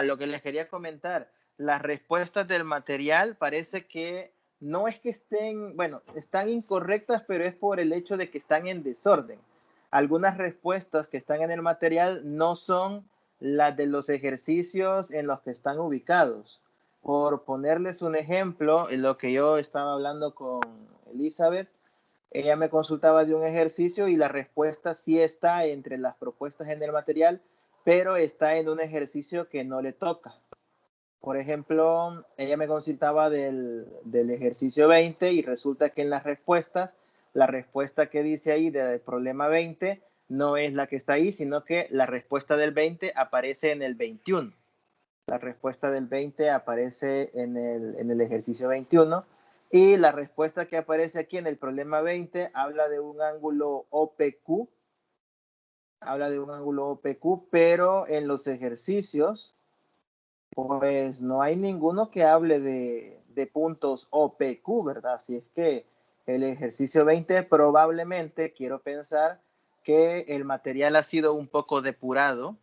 Lo que les quería comentar, las respuestas del material parece que no es que estén, bueno, están incorrectas, pero es por el hecho de que están en desorden. Algunas respuestas que están en el material no son las de los ejercicios en los que están ubicados. Por ponerles un ejemplo, en lo que yo estaba hablando con Elizabeth, ella me consultaba de un ejercicio y la respuesta sí está entre las propuestas en el material, pero está en un ejercicio que no le toca. Por ejemplo, ella me consultaba del ejercicio 20 y resulta que en las respuestas, la respuesta que dice ahí del problema 20 no es la que está ahí, sino que la respuesta del 20 aparece en el 21. La respuesta del 20 aparece en el ejercicio 21 y la respuesta que aparece aquí en el problema 20 habla de un ángulo OPQ, pero en los ejercicios pues no hay ninguno que hable de puntos OPQ, ¿verdad? Así es que el ejercicio 20 probablemente, quiero pensar que el material ha sido un poco depurado.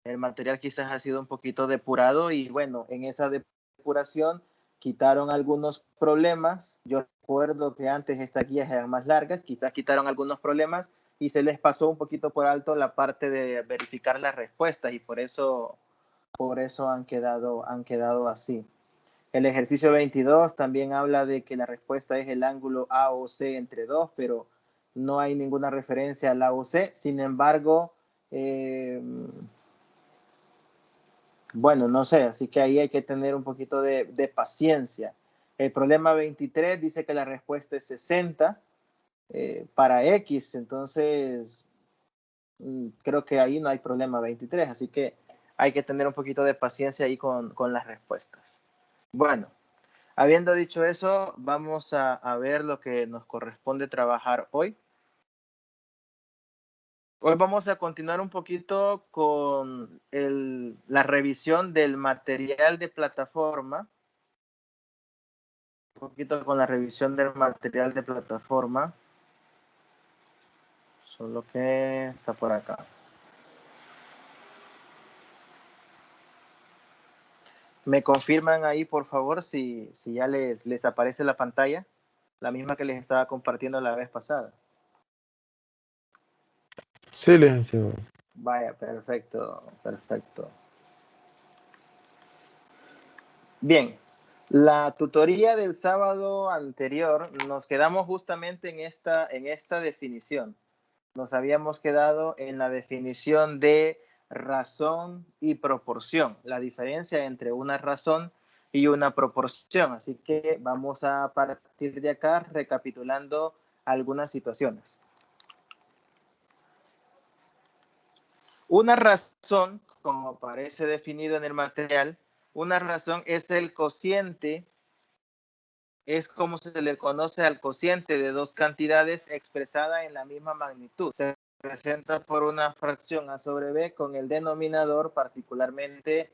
El material quizás ha sido un poquito depurado y bueno, en esa depuración quitaron algunos problemas. Yo recuerdo que antes estas guías eran más largas, quizás quitaron algunos problemas y se les pasó un poquito por alto la parte de verificar las respuestas y por eso han quedado así. El ejercicio 22 también habla de que la respuesta es el ángulo AOC entre dos, pero no hay ninguna referencia al AOC. Sin embargo, bueno, no sé, así que ahí hay que tener un poquito de paciencia. El problema 23 dice que la respuesta es 60 para X, entonces creo que ahí no hay problema 23, así que hay que tener un poquito de paciencia ahí con las respuestas. Bueno, habiendo dicho eso, vamos a ver lo que nos corresponde trabajar hoy. Hoy vamos a continuar un poquito con la revisión del material de plataforma. Un poquito con la revisión del material de plataforma. Solo que está por acá. ¿Me confirman ahí, por favor, si ya les aparece la pantalla? La misma que les estaba compartiendo la vez pasada. Sí, licenciado. Vaya, perfecto, perfecto. Bien, la tutoría del sábado anterior nos quedamos justamente en esta definición. Nos habíamos quedado en la definición de razón y proporción, la diferencia entre una razón y una proporción. Así que vamos a partir de acá recapitulando algunas situaciones. Una razón, como aparece definido en el material, una razón es el cociente, es como se le conoce al cociente de dos cantidades expresada en la misma magnitud. Se presenta por una fracción a sobre b con el denominador particularmente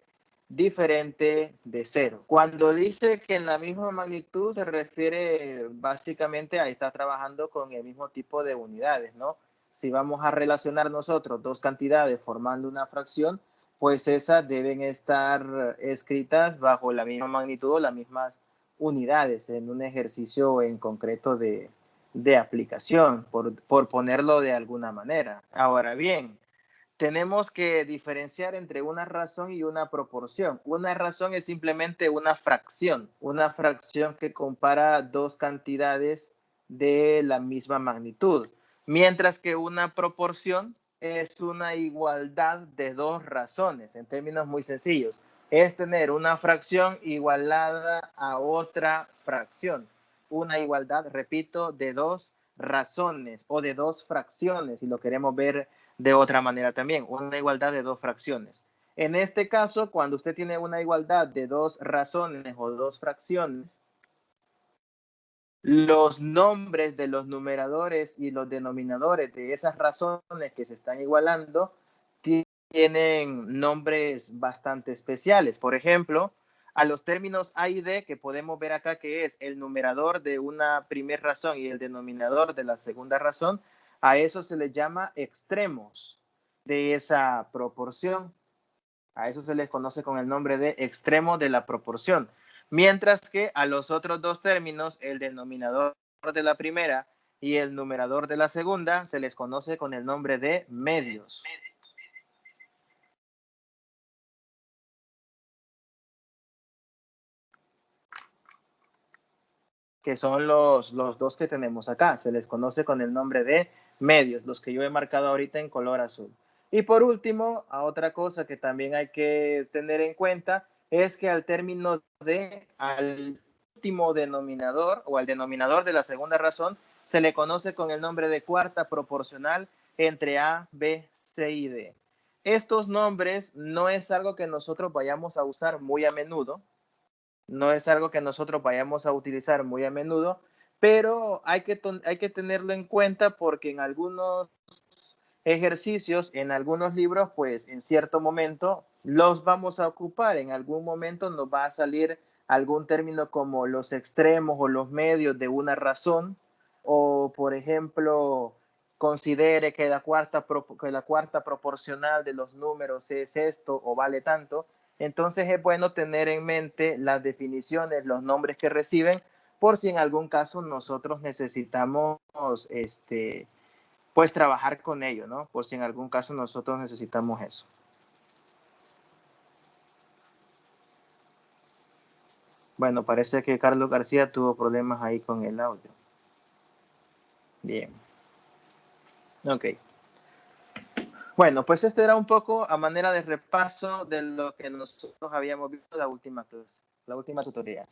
diferente de cero. Cuando dice que en la misma magnitud se refiere básicamente a estar trabajando con el mismo tipo de unidades, ¿no? Si vamos a relacionar nosotros dos cantidades formando una fracción, pues esas deben estar escritas bajo la misma magnitud o las mismas unidades en un ejercicio en concreto de aplicación, por ponerlo de alguna manera. Ahora bien, tenemos que diferenciar entre una razón y una proporción. Una razón es simplemente una fracción que compara dos cantidades de la misma magnitud, mientras que una proporción es una igualdad de dos razones, en términos muy sencillos. Es tener una fracción igualada a otra fracción. Una igualdad, repito, de dos razones o de dos fracciones, si lo queremos ver de otra manera también, una igualdad de dos fracciones. En este caso, cuando usted tiene una igualdad de dos razones o dos fracciones, los nombres de los numeradores y los denominadores de esas razones que se están igualando tienen nombres bastante especiales. Por ejemplo, a los términos A y D que podemos ver acá, que es el numerador de una primera razón y el denominador de la segunda razón, a eso se le llama extremos de esa proporción. A eso se les conoce con el nombre de extremo de la proporción. Mientras que a los otros dos términos, el denominador de la primera y el numerador de la segunda, se les conoce con el nombre de medios. Que son los dos que tenemos acá. Se les conoce con el nombre de medios, los que yo he marcado ahorita en color azul. Y por último, a otra cosa que también hay que tener en cuenta es que al término de al último denominador o al denominador de la segunda razón se le conoce con el nombre de cuarta proporcional entre A, B, C y D. Estos nombres no es algo que nosotros vayamos a usar muy a menudo, no es algo que nosotros vayamos a utilizar muy a menudo, pero hay que tenerlo en cuenta porque en algunos ejercicios, en algunos libros, pues en cierto momento los vamos a ocupar. En algún momento nos va a salir algún término como los extremos o los medios de una razón, o por ejemplo, considere que la cuarta proporcional de los números es esto o vale tanto. Entonces es bueno tener en mente las definiciones, los nombres que reciben, por si en algún caso nosotros necesitamos pues trabajar con ello, ¿no? Por si en algún caso nosotros necesitamos eso. Bueno, parece que Carlos García tuvo problemas ahí con el audio. Bien. Ok. Bueno, pues este era un poco a manera de repaso de lo que nosotros habíamos visto en la última clase, la última tutoría.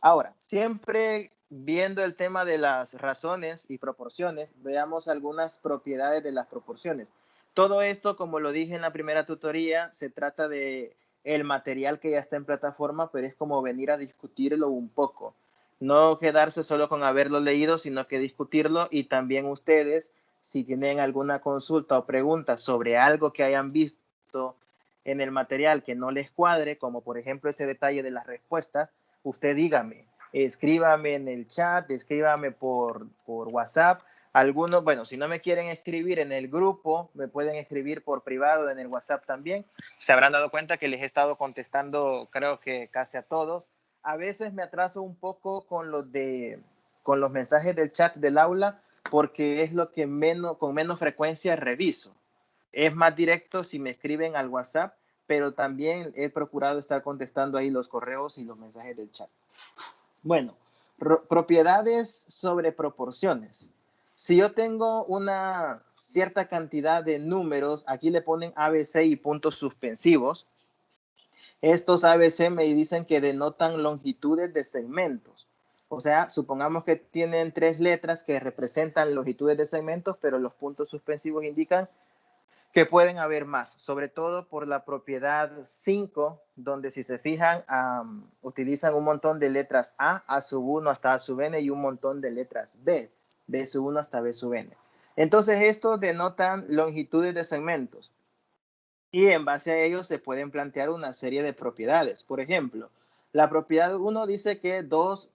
Ahora, siempre viendo el tema de las razones y proporciones, veamos algunas propiedades de las proporciones. Todo esto, como lo dije en la primera tutoría, se trata de el material que ya está en plataforma, pero es como venir a discutirlo un poco. No quedarse solo con haberlo leído, sino que discutirlo y también ustedes si tienen alguna consulta o pregunta sobre algo que hayan visto en el material que no les cuadre, como por ejemplo ese detalle de las respuestas, usted dígame, escríbame en el chat, escríbame por WhatsApp. Algunos, bueno, si no me quieren escribir en el grupo, me pueden escribir por privado en el WhatsApp también. Se habrán dado cuenta que les he estado contestando, creo que casi a todos. A veces me atraso un poco con los mensajes del chat del aula, porque es lo que con menos frecuencia reviso. Es más directo si me escriben al WhatsApp, pero también he procurado estar contestando ahí los correos y los mensajes del chat. Bueno, propiedades sobre proporciones. Si yo tengo una cierta cantidad de números, aquí le ponen ABC y puntos suspensivos. Estos ABC me dicen que denotan longitudes de segmentos. O sea, supongamos que tienen 3 letras que representan longitudes de segmentos, pero los puntos suspensivos indican que pueden haber más, sobre todo por la propiedad 5, donde si se fijan, utilizan un montón de letras A sub 1 hasta A sub n y un montón de letras B sub 1 hasta B sub n. Entonces, estos denotan longitudes de segmentos. Y en base a ello se pueden plantear una serie de propiedades. Por ejemplo, la propiedad 1 dice que dos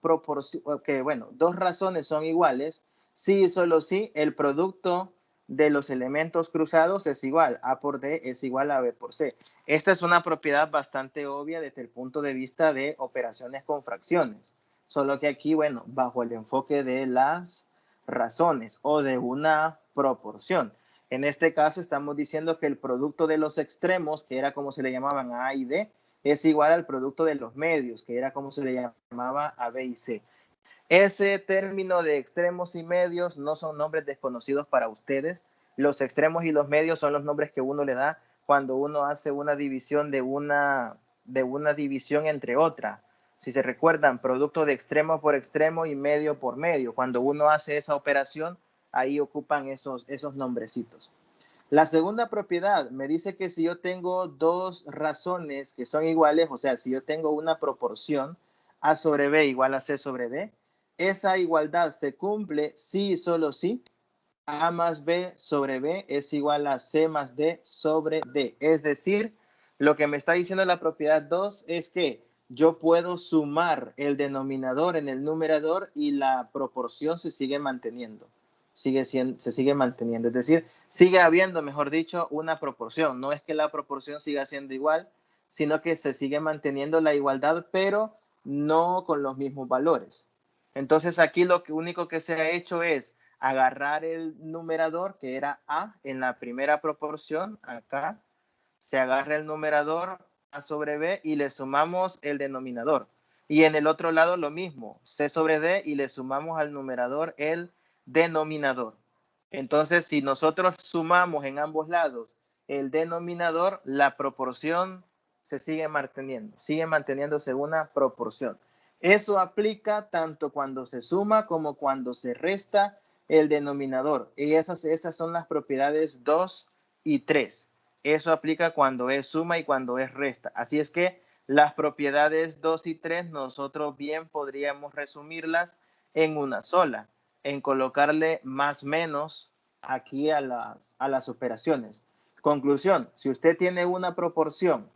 razones son iguales si y solo si el producto de los elementos cruzados es igual. A por D es igual a B por C. Esta es una propiedad bastante obvia desde el punto de vista de operaciones con fracciones. Solo que aquí, bueno, bajo el enfoque de las razones o de una proporción. En este caso estamos diciendo que el producto de los extremos, que era como se le llamaban a y D, es igual al producto de los medios, que era como se le llamaba a B y C. Ese término de extremos y medios no son nombres desconocidos para ustedes. Los extremos y los medios son los nombres que uno le da cuando uno hace una división de una división entre otra. Si se recuerdan, producto de extremo por extremo y medio por medio. Cuando uno hace esa operación, ahí ocupan esos nombrecitos. La segunda propiedad me dice que si yo tengo dos razones que son iguales, o sea, si yo tengo una proporción A sobre B igual a C sobre D, esa igualdad se cumple si y solo si A más B sobre B es igual a C más D sobre D. Es decir, lo que me está diciendo la propiedad 2 es que yo puedo sumar el denominador en el numerador y la proporción se sigue manteniendo. Se sigue manteniendo. Es decir, sigue habiendo, mejor dicho, una proporción. No es que la proporción siga siendo igual, sino que se sigue manteniendo la igualdad, pero no con los mismos valores. Entonces aquí lo único que se ha hecho es agarrar el numerador, que era A en la primera proporción, acá, se agarra el numerador A sobre B y le sumamos el denominador. Y en el otro lado lo mismo, C sobre D y le sumamos al numerador el denominador. Entonces, si nosotros sumamos en ambos lados el denominador, la proporción se sigue manteniéndose una proporción. Eso aplica tanto cuando se suma como cuando se resta el denominador. Y esas son las propiedades 2 y 3. Eso aplica cuando es suma y cuando es resta. Así es que las propiedades 2 y 3 nosotros bien podríamos resumirlas en una sola, en colocarle más menos aquí a las operaciones. Conclusión, si usted tiene una proporción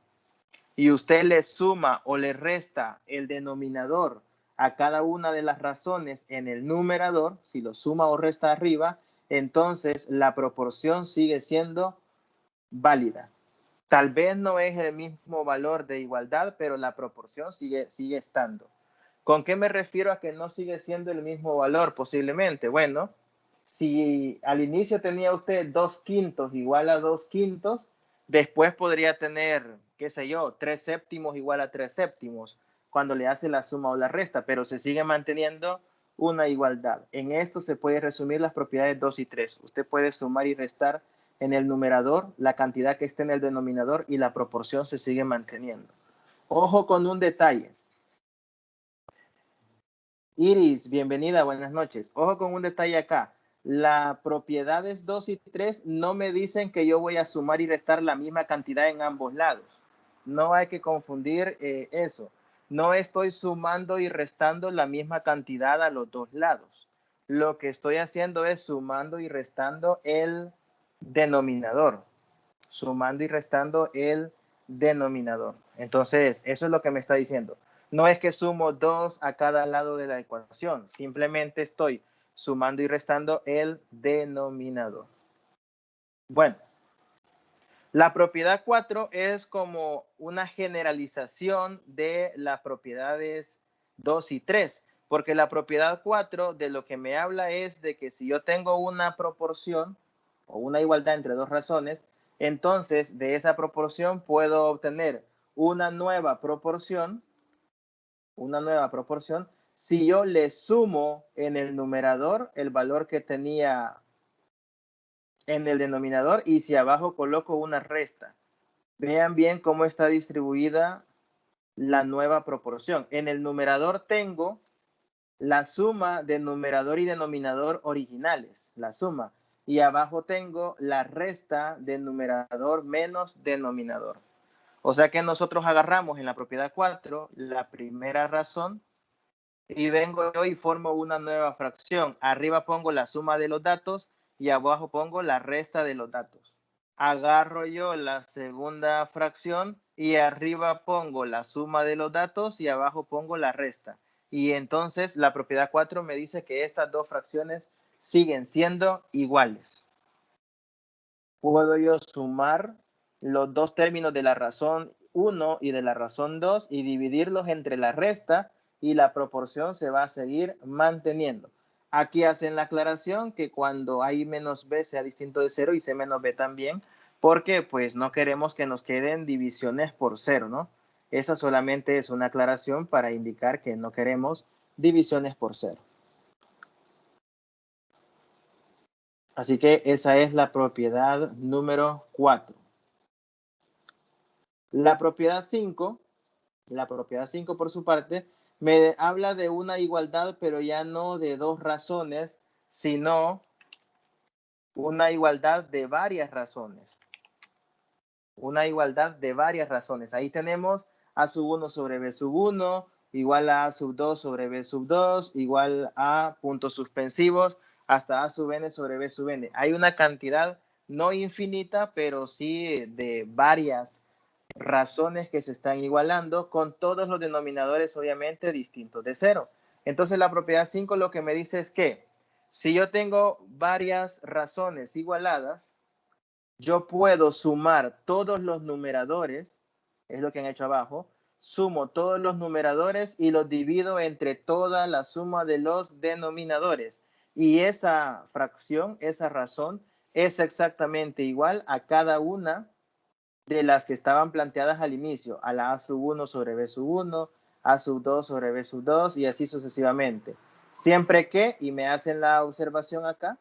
y usted le suma o le resta el denominador a cada una de las razones en el numerador, si lo suma o resta arriba, entonces la proporción sigue siendo válida. Tal vez no es el mismo valor de igualdad, pero la proporción sigue estando. ¿Con qué me refiero a que no sigue siendo el mismo valor? Posiblemente, bueno, si al inicio tenía usted 2/5 igual a 2/5, después podría tener, qué sé yo, 3/7 igual a 3/7 cuando le hace la suma o la resta, pero se sigue manteniendo una igualdad. En esto se puede resumir las propiedades 2 y 3. Usted puede sumar y restar en el numerador la cantidad que esté en el denominador y la proporción se sigue manteniendo. Ojo con un detalle. Iris, bienvenida, buenas noches. Ojo con un detalle acá. Las propiedades 2 y 3 no me dicen que yo voy a sumar y restar la misma cantidad en ambos lados. No hay que confundir eso. No estoy sumando y restando la misma cantidad a los dos lados. Lo que estoy haciendo es sumando y restando el denominador. Sumando y restando el denominador. Entonces, eso es lo que me está diciendo. No es que sumo 2 a cada lado de la ecuación, simplemente estoy sumando y restando el denominador. Bueno, la propiedad 4 es como una generalización de las propiedades 2 y 3, porque la propiedad 4 de lo que me habla es de que si yo tengo una proporción o una igualdad entre dos razones, entonces de esa proporción puedo obtener una nueva proporción si yo le sumo en el numerador el valor que tenía en el denominador y si abajo coloco una resta. Vean bien cómo está distribuida la nueva proporción. En el numerador tengo la suma de numerador y denominador originales, la suma. Y abajo tengo la resta de numerador menos denominador. O sea que nosotros agarramos en la propiedad 4 la primera razón y vengo yo y formo una nueva fracción. Arriba pongo la suma de los datos y abajo pongo la resta de los datos. Agarro yo la segunda fracción y arriba pongo la suma de los datos y abajo pongo la resta. Y entonces la propiedad 4 me dice que estas dos fracciones siguen siendo iguales. Puedo yo sumar los dos términos de la razón 1 y de la razón 2 y dividirlos entre la resta y la proporción se va a seguir manteniendo. Aquí hacen la aclaración que cuando hay menos b sea distinto de 0 y c menos b también, porque pues no queremos que nos queden divisiones por 0, ¿no? Esa solamente es una aclaración para indicar que no queremos divisiones por 0. Así que esa es la propiedad número 4. La propiedad 5 por su parte, me habla de una igualdad, pero ya no de dos razones, sino una igualdad de varias razones. Una igualdad de varias razones. Ahí tenemos A sub 1 sobre B sub 1, igual a sub 2 sobre B sub 2, igual a puntos suspensivos, hasta A sub n sobre B sub n. Hay una cantidad no infinita, pero sí de varias razones que se están igualando con todos los denominadores obviamente distintos de 0. Entonces la propiedad 5 lo que me dice es que si yo tengo varias razones igualadas, yo puedo sumar todos los numeradores es lo que han hecho abajo, sumo todos los numeradores y los divido entre toda la suma de los denominadores. Y esa fracción, esa razón, es exactamente igual a cada una de las que estaban planteadas al inicio, a la A sub 1 sobre B sub 1, A sub 2 sobre B sub 2 y así sucesivamente. Siempre que, y me hacen la observación acá,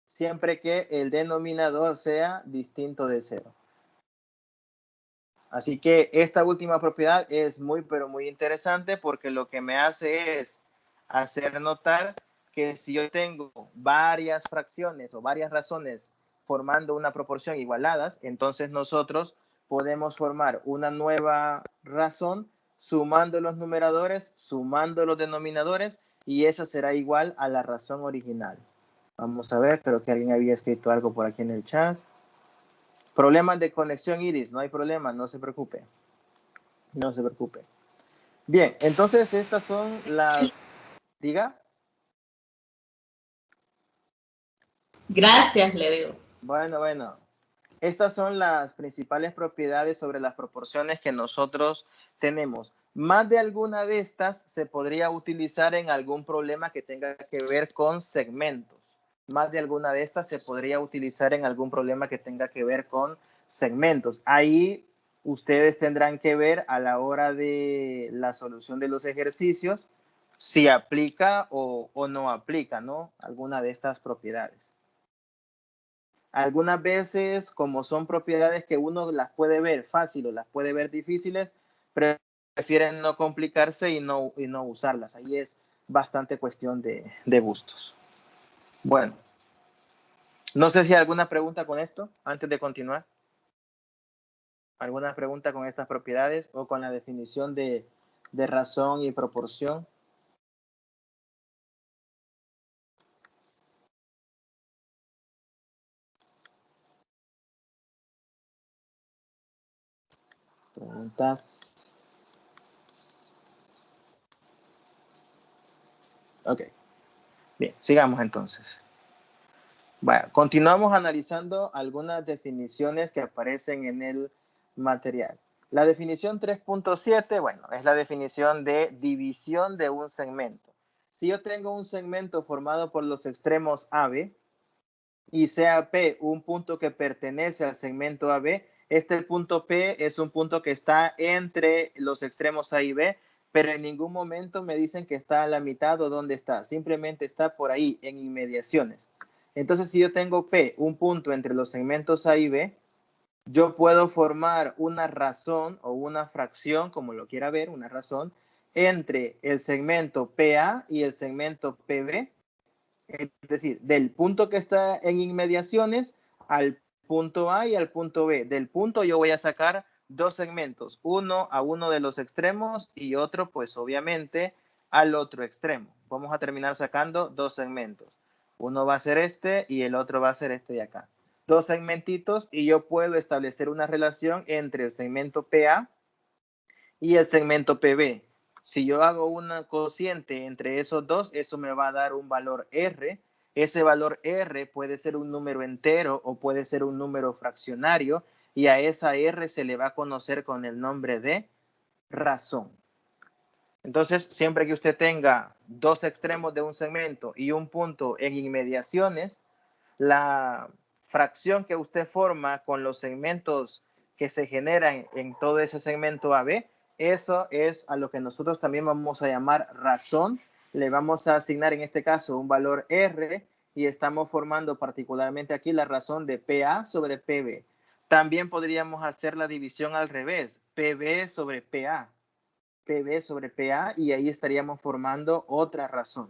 siempre que el denominador sea distinto de 0. Así que esta última propiedad es muy, pero muy interesante porque lo que me hace es hacer notar que si yo tengo varias fracciones o varias razones formando una proporción igualadas, entonces nosotros podemos formar una nueva razón sumando los numeradores, sumando los denominadores, y esa será igual a la razón original. Vamos a ver, creo que alguien había escrito algo por aquí en el chat. Problemas de conexión, Iris, no hay problema, no se preocupe. No se preocupe. Bien, entonces estas son las... Diga. Gracias, le digo. Bueno. Estas son las principales propiedades sobre las proporciones que nosotros tenemos. Más de alguna de estas se podría utilizar en algún problema que tenga que ver con segmentos. Más de alguna de estas se podría utilizar en algún problema que tenga que ver con segmentos. Ahí ustedes tendrán que ver a la hora de la solución de los ejercicios si aplica o no aplica, ¿no? Alguna de estas propiedades. Algunas veces, como son propiedades que uno las puede ver fácil o las puede ver difíciles, prefieren no complicarse y no usarlas. Ahí es bastante cuestión de gustos. Bueno, no sé si hay alguna pregunta con esto antes de continuar. ¿Alguna pregunta con estas propiedades o con la definición de razón y proporción? Preguntas. Ok. Bien, sigamos entonces. Bueno, continuamos analizando algunas definiciones que aparecen en el material. La definición 3.7, bueno, es la definición de división de un segmento. Si yo tengo un segmento formado por los extremos AB y sea P un punto que pertenece al segmento AB, este punto P es un punto que está entre los extremos A y B, pero en ningún momento me dicen que está a la mitad o dónde está, simplemente está por ahí, en inmediaciones. Entonces, si yo tengo P, un punto entre los segmentos A y B, yo puedo formar una razón o una fracción, como lo quiera ver, una razón, entre el segmento PA y el segmento PB, es decir, del punto que está en inmediaciones al punto A y al punto B. Del punto yo voy a sacar dos segmentos, uno a uno de los extremos y otro, pues obviamente, al otro extremo. Vamos a terminar sacando dos segmentos. Uno va a ser este y el otro va a ser este de acá. Dos segmentitos y yo puedo establecer una relación entre el segmento PA y el segmento PB. Si yo hago una cociente entre esos dos, eso me va a dar un valor R. Ese valor R puede ser un número entero o puede ser un número fraccionario y a esa R se le va a conocer con el nombre de razón. Entonces, siempre que usted tenga dos extremos de un segmento y un punto en inmediaciones, la fracción que usted forma con los segmentos que se generan en todo ese segmento AB, eso es a lo que nosotros también vamos a llamar razón. Le vamos a asignar en este caso un valor R y estamos formando particularmente aquí la razón de PA sobre PB. También podríamos hacer la división al revés, PB sobre PA. PB sobre PA y ahí estaríamos formando otra razón.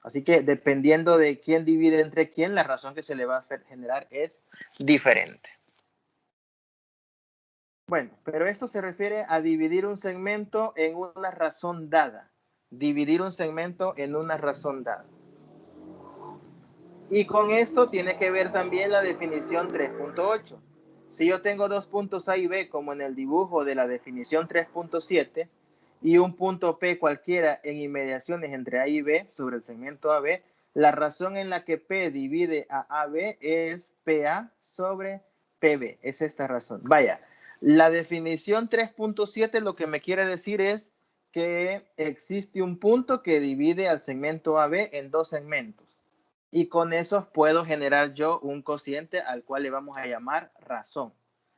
Así que dependiendo de quién divide entre quién, la razón que se le va a generar es diferente. Bueno, pero esto se refiere a dividir un segmento en una razón dada. Dividir un segmento en una razón dada. Y con esto tiene que ver también la definición 3.8. Si yo tengo dos puntos A y B, como en el dibujo de la definición 3.7, y un punto P cualquiera en inmediaciones entre A y B sobre el segmento AB, la razón en la que P divide a AB es PA sobre PB. Es esta razón. Vaya, La definición 3.7 lo que me quiere decir es que existe un punto que divide al segmento AB en dos segmentos. Y con eso puedo generar yo un cociente al cual le vamos a llamar razón.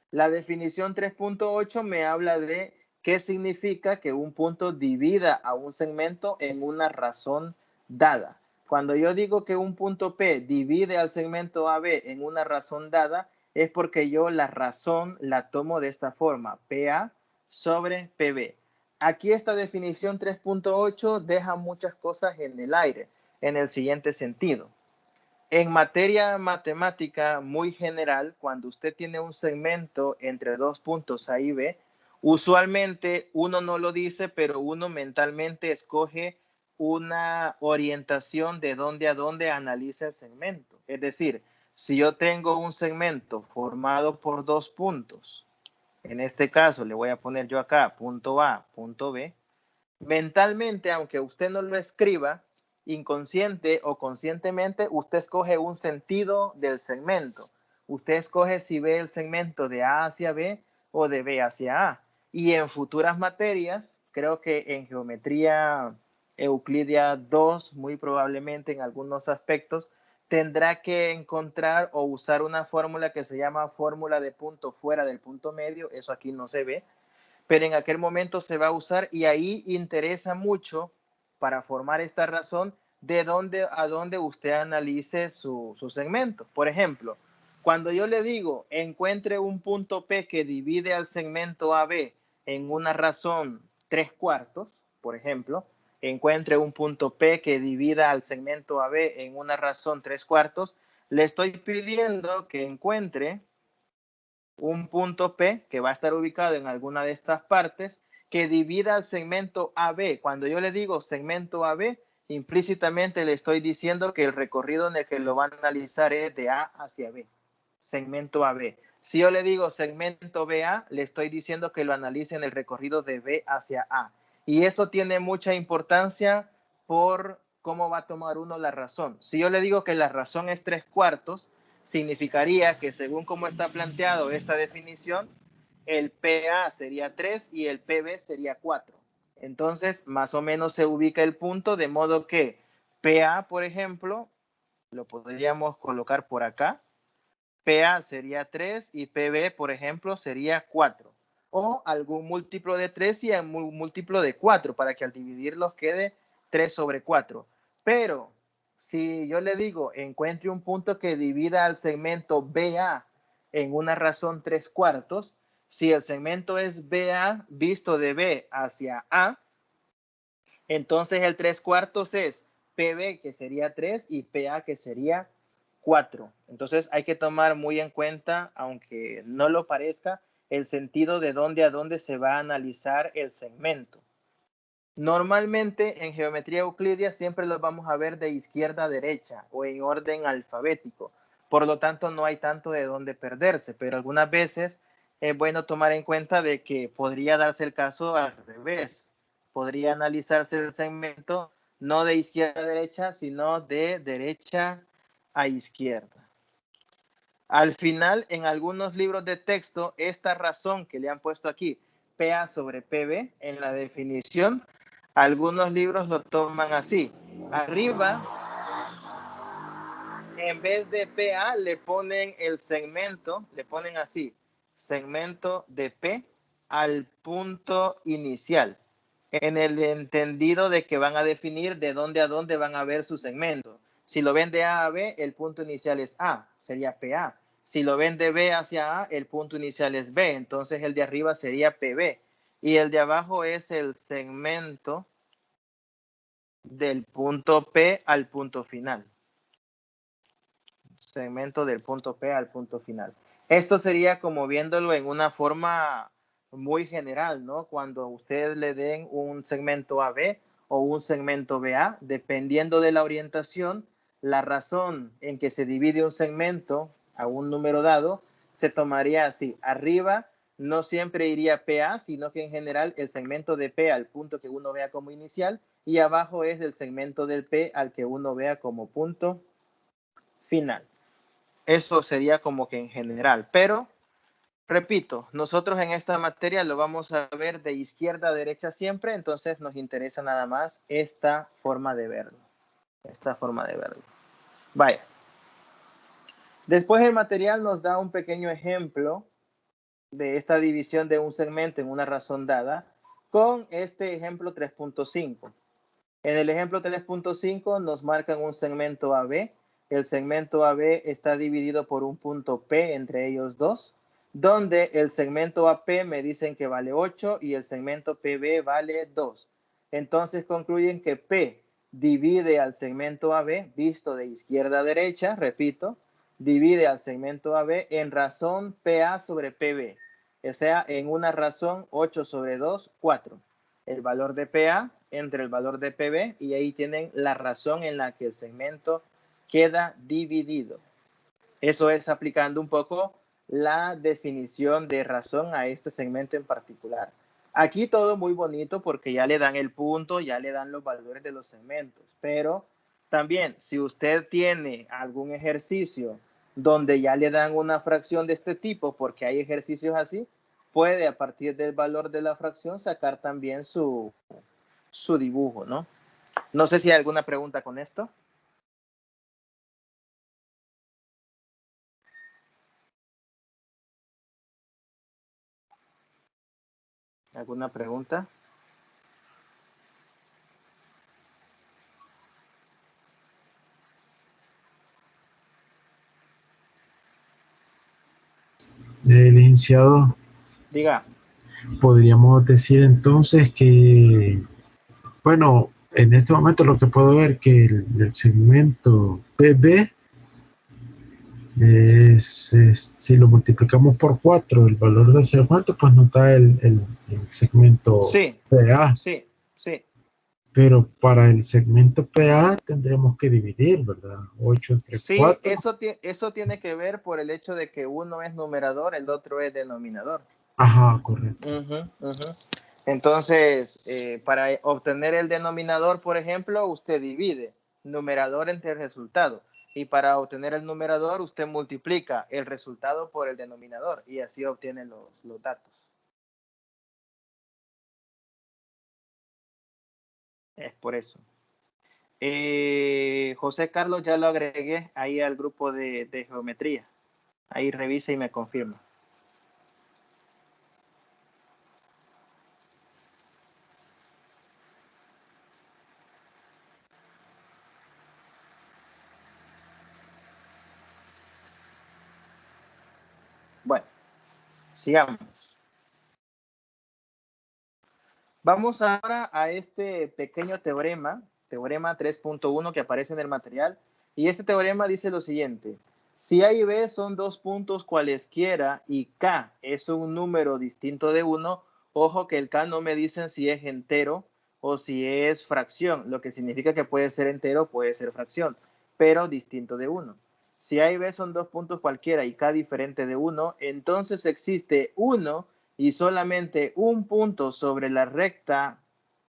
La definición 3.8 me habla de qué significa que un punto divida a un segmento en una razón dada. Cuando yo digo que un punto P divide al segmento AB en una razón dada, es porque yo la razón la tomo de esta forma, PA sobre PB. Aquí esta definición 3.8 deja muchas cosas en el aire, en el siguiente sentido. En materia matemática muy general, cuando usted tiene un segmento entre dos puntos A y B, usualmente uno no lo dice, pero uno mentalmente escoge una orientación de dónde a dónde analiza el segmento. Es decir, si yo tengo un segmento formado por dos puntos, en este caso le voy a poner yo acá punto A, punto B, mentalmente, aunque usted no lo escriba, inconsciente o conscientemente, usted escoge un sentido del segmento. Usted escoge si ve el segmento de A hacia B o de B hacia A. Y en futuras materias, creo que en geometría Euclidia 2, muy probablemente en algunos aspectos, tendrá que encontrar o usar una fórmula que se llama fórmula de punto fuera del punto medio. Eso aquí no se ve, pero en aquel momento se va a usar y ahí interesa mucho para formar esta razón de dónde a dónde usted analice su segmento. Por ejemplo, cuando yo le digo encuentre un punto P que divide al segmento AB en una razón 3/4, por ejemplo, encuentre un punto P que divida al segmento AB en una razón 3/4, le estoy pidiendo que encuentre un punto P que va a estar ubicado en alguna de estas partes que divida al segmento AB. Cuando yo le digo segmento AB, implícitamente le estoy diciendo que el recorrido en el que lo van a analizar es de A hacia B, segmento AB. Si yo le digo segmento BA, le estoy diciendo que lo analice en el recorrido de B hacia A. Y eso tiene mucha importancia por cómo va a tomar uno la razón. Si yo le digo que la razón es 3/4, significaría que según cómo está planteado esta definición, el PA sería 3 y el PB sería 4. Entonces, más o menos se ubica el punto, de modo que PA, por ejemplo, lo podríamos colocar por acá. PA sería 3 y PB, por ejemplo, sería 4. O algún múltiplo de 3 y un múltiplo de 4 para que al dividirlos quede 3 sobre 4. Pero si yo le digo encuentre un punto que divida al segmento BA en una razón 3/4, si el segmento es BA visto de B hacia A, entonces el 3/4 es PB, que sería 3, y PA, que sería 4. Entonces hay que tomar muy en cuenta, aunque no lo parezca, el sentido de dónde a dónde se va a analizar el segmento. Normalmente en geometría euclidia siempre los vamos a ver de izquierda a derecha o en orden alfabético. Por lo tanto, no hay tanto de dónde perderse, pero algunas veces es bueno tomar en cuenta de que podría darse el caso al revés. Podría analizarse el segmento no de izquierda a derecha, sino de derecha a izquierda. Al final, en algunos libros de texto, esta razón que le han puesto aquí, PA sobre PB, en la definición, algunos libros lo toman así. Arriba, en vez de PA, le ponen el segmento, le ponen así, segmento de P al punto inicial, en el entendido de que van a definir de dónde a dónde van a ver su segmento. Si lo ven de A a B, el punto inicial es A, sería PA. Si lo ven de B hacia A, el punto inicial es B, entonces el de arriba sería PB. Y el de abajo es el segmento del punto P al punto final. Segmento del punto P al punto final. Esto sería como viéndolo en una forma muy general, ¿no? Cuando ustedes le den un segmento AB o un segmento BA, dependiendo de la orientación, la razón en que se divide un segmento a un número dado se tomaría así. Arriba no siempre iría PA, sino que en general el segmento de P al punto que uno vea como inicial y abajo es el segmento del P al que uno vea como punto final. Eso sería como que en general, pero Repito, nosotros en esta materia lo vamos a ver de izquierda a derecha siempre, entonces nos interesa nada más esta forma de verlo. Esta forma de verlo. Vaya. Después el material nos da un pequeño ejemplo de esta división de un segmento en una razón dada con este ejemplo 3.5. En el ejemplo 3.5 nos marcan un segmento AB. El segmento AB está dividido por un punto P entre ellos dos, donde el segmento AP me dicen que vale 8 y el segmento PB vale 2. Entonces concluyen que P divide al segmento AB, visto de izquierda a derecha, repito, divide al segmento AB en razón PA sobre PB. O sea, en una razón 8 sobre 2, 4. El valor de PA entre el valor de PB y ahí tienen la razón en la que el segmento queda dividido. Eso es aplicando un poco la definición de razón a este segmento en particular. Aquí todo muy bonito porque ya le dan el punto, ya le dan los valores de los segmentos, pero también si usted tiene algún ejercicio donde ya le dan una fracción de este tipo, porque hay ejercicios así, puede a partir del valor de la fracción sacar también su dibujo, ¿no? No sé si hay alguna pregunta con esto. ¿Alguna pregunta? Licenciado, Diga. podríamos decir entonces que, bueno, en este momento lo que puedo ver que el segmento PB si lo multiplicamos por 4 el valor del segmento, pues nos da el segmento Sí, PA. sí, sí. Pero para el segmento PA tendremos que dividir, ¿verdad? 8 entre Sí, 4. eso tiene que ver por el hecho de que uno es numerador, el otro es denominador. Ajá, correcto. Entonces, para obtener el denominador, por ejemplo, usted divide numerador entre el resultado. Y para obtener el numerador, usted multiplica el resultado por el denominador y así obtiene los datos. Es por eso. José Carlos ya lo agregué ahí al grupo de geometría. Ahí revisa y me confirma. Bueno, sigamos. Vamos ahora a este pequeño teorema, teorema 3.1 que aparece en el material. Y este teorema dice lo siguiente. Si A y B son dos puntos cualesquiera y K es un número distinto de 1, ojo que el K no me dicen si es entero o si es fracción, lo que significa que puede ser entero o puede ser fracción, pero distinto de 1. Si A y B son dos puntos cualquiera y K diferente de 1, entonces existe 1 y solamente un punto sobre la recta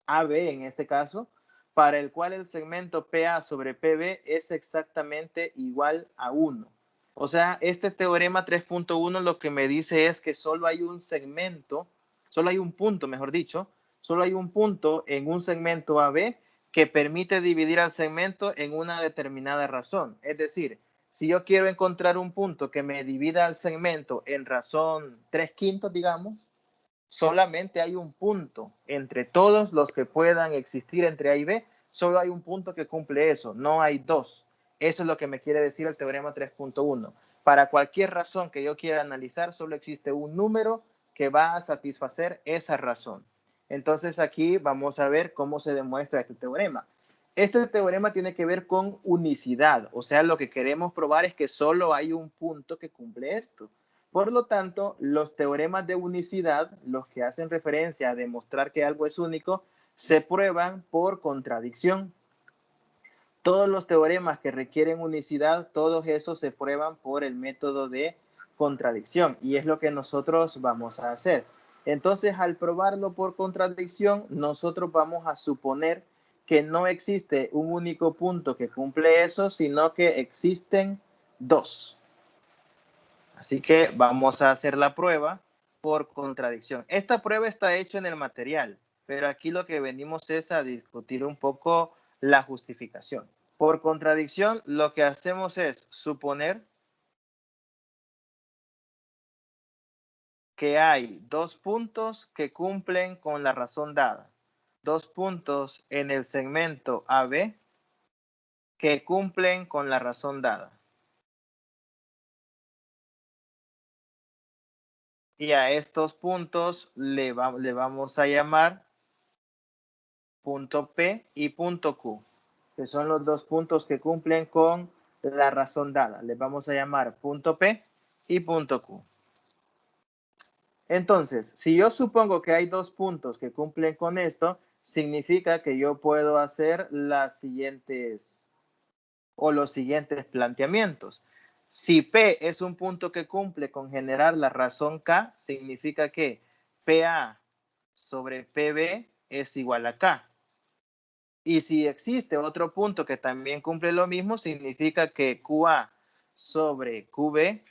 AB en este caso, para el cual el segmento PA sobre PB es exactamente igual a 1. O sea, este teorema 3.1 lo que me dice es que solo hay un segmento, solo hay un punto, mejor dicho, solo hay un punto en un segmento AB que permite dividir al segmento en una determinada razón. Es decir, si yo quiero encontrar un punto que me divida al segmento en razón 3/5, digamos, solamente hay un punto entre todos los que puedan existir entre A y B, solo hay un punto que cumple eso, no hay dos. Eso es lo que me quiere decir el teorema 3.1. Para cualquier razón que yo quiera analizar, solo existe un número que va a satisfacer esa razón. Entonces aquí vamos a ver cómo se demuestra este teorema. Este teorema tiene que ver con unicidad, o sea, lo que queremos probar es que solo hay un punto que cumple esto. Por lo tanto, los teoremas de unicidad, los que hacen referencia a demostrar que algo es único, se prueban por contradicción. Todos los teoremas que requieren unicidad, todos esos se prueban por el método de contradicción y es lo que nosotros vamos a hacer. Entonces, al probarlo por contradicción, nosotros vamos a suponer que no existe un único punto que cumple eso, sino que existen dos. Así que vamos a hacer la prueba por contradicción. Esta prueba está hecha en el material, pero aquí lo que venimos es a discutir un poco la justificación. Por contradicción, lo que hacemos es suponer que hay dos puntos que cumplen con la razón dada. Dos puntos en el segmento AB que cumplen con la razón dada. Y a estos puntos le vamos a llamar punto P y punto Q, que son los dos puntos que cumplen con la razón dada. Les vamos a llamar punto P y punto Q. Entonces, si yo supongo que hay dos puntos que cumplen con esto, significa que yo puedo hacer las siguientes o los siguientes planteamientos. Si P es un punto que cumple con generar la razón K, significa que PA sobre PB es igual a K. Y si existe otro punto que también cumple lo mismo, significa que QA sobre QB,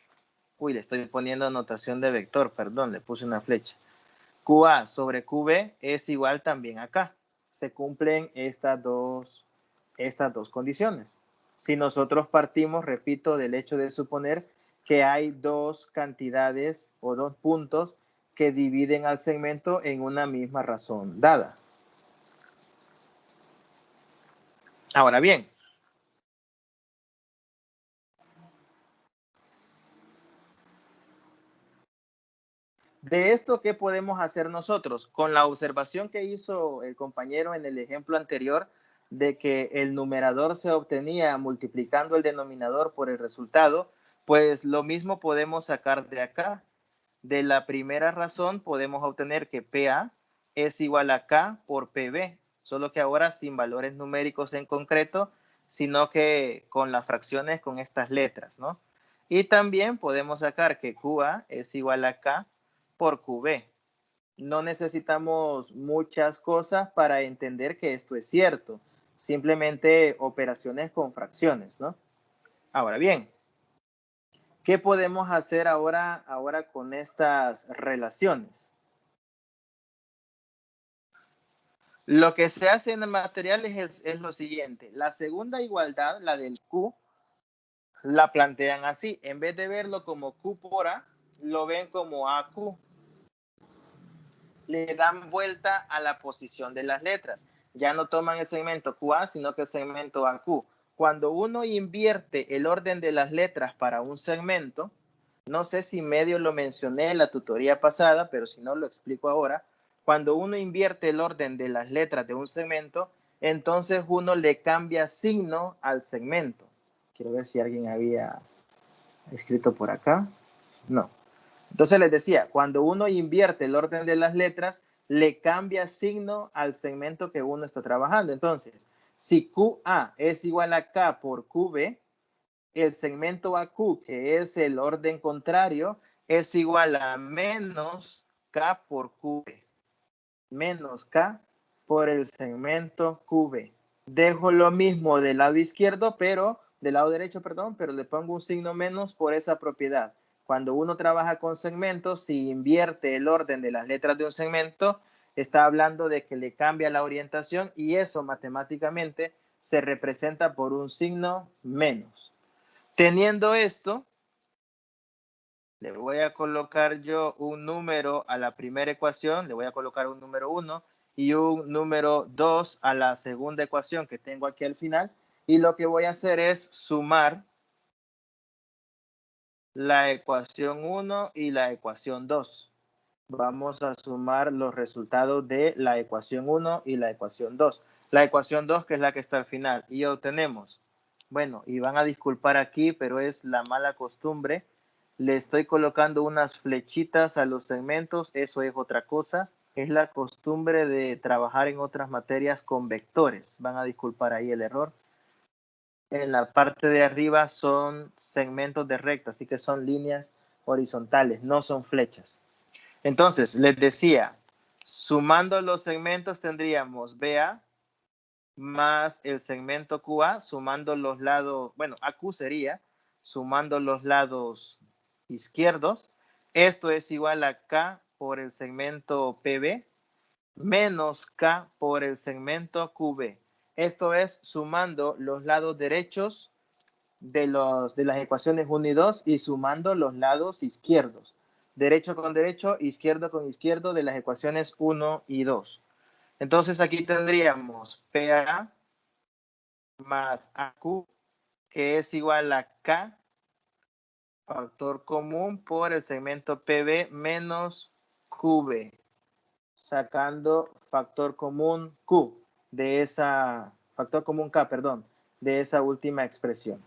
le estoy poniendo notación de vector, perdón, le puse una flecha. QA sobre QB es igual también a K. Se cumplen estas dos condiciones. Si nosotros partimos, repito, del hecho de suponer que hay dos cantidades o dos puntos que dividen al segmento en una misma razón dada. Ahora bien, de esto, ¿qué podemos hacer nosotros? Con la observación que hizo el compañero en el ejemplo anterior de que el numerador se obtenía multiplicando el denominador por el resultado, pues lo mismo podemos sacar de acá. De la primera razón podemos obtener que PA es igual a K por PB, solo que ahora sin valores numéricos en concreto, sino que con las fracciones con estas letras, ¿no? Y también podemos sacar que QA es igual a K por QB. No necesitamos muchas cosas para entender que esto es cierto, simplemente operaciones con fracciones, ¿no? Ahora bien, ¿qué podemos hacer ahora con estas relaciones? Lo que se hace en el material es lo siguiente. La segunda igualdad, la del Q, la plantean así. En vez de verlo como Q por A, lo ven como AQ. Le dan vuelta a la posición de las letras. Ya no toman el segmento QA, sino que el segmento AQ. Cuando uno invierte el orden de las letras para un segmento, no sé si medio lo mencioné en la tutoría pasada, pero si no lo explico ahora. Cuando uno invierte el orden de las letras de un segmento, entonces uno le cambia signo al segmento. Quiero ver si alguien había escrito por acá. No. Entonces les decía, cuando uno invierte el orden de las letras, le cambia signo al segmento que uno está trabajando. Entonces, si QA es igual a K por QB, el segmento AQ, que es el orden contrario, es igual a menos K por QB. Menos K por el segmento QB. Dejo lo mismo del lado izquierdo, pero del lado derecho, perdón, pero le pongo un signo menos por esa propiedad. Cuando uno trabaja con segmentos, si invierte el orden de las letras de un segmento, está hablando de que le cambia la orientación y eso matemáticamente se representa por un signo menos. Teniendo esto, le voy a colocar yo un número a la primera ecuación, le voy a colocar un número 1 y un número 2 a la segunda ecuación que tengo aquí al final. Y lo que voy a hacer es sumar la ecuación 1 y la ecuación 2. Vamos a sumar los resultados de la ecuación 1 y la ecuación 2. La ecuación 2, que es la que está al final, y obtenemos, bueno, y van a disculpar aquí, pero es la mala costumbre. Le estoy colocando unas flechitas a los segmentos, eso es otra cosa. Es la costumbre de trabajar en otras materias con vectores. Van a disculpar ahí el error. En la parte de arriba son segmentos de recta, así que son líneas horizontales, no son flechas. Entonces, les decía, sumando los segmentos tendríamos BA más el segmento QA, sumando los lados, bueno, AQ sería, sumando los lados izquierdos. Esto es igual a K por el segmento PB menos K por el segmento QB. Esto es sumando los lados derechos de las ecuaciones 1 y 2 y sumando los lados izquierdos. Derecho con derecho, izquierdo con izquierdo de las ecuaciones 1 y 2. Entonces aquí tendríamos PA más AQ, que es igual a K, factor común por el segmento PB menos QB, sacando factor común Q de esa, factor común K, perdón, de esa última expresión.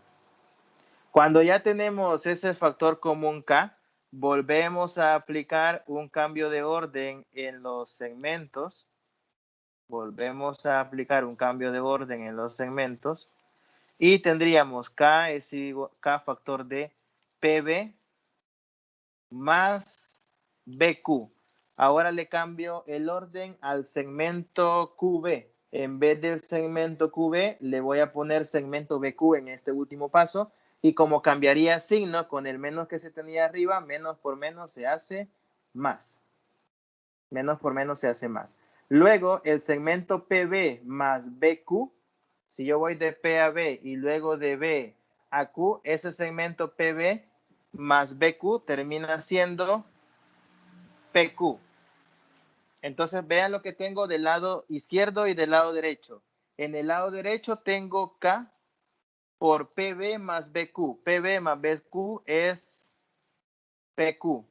Cuando ya tenemos ese factor común K, volvemos a aplicar un cambio de orden en los segmentos. Volvemos a aplicar un cambio de orden en los segmentos y tendríamos K es igual K factor de PB más BQ. Ahora le cambio el orden al segmento QB. En vez del segmento QB, le voy a poner segmento BQ en este último paso. Y como cambiaría signo con el menos que se tenía arriba, menos por menos se hace más. Menos por menos se hace más. Luego, el segmento PB más BQ, si yo voy de P a B y luego de B a Q, ese segmento PB más BQ termina siendo PQ. Entonces, vean lo que tengo del lado izquierdo y del lado derecho. En el lado derecho tengo K por PB más BQ. PB más BQ es PQ.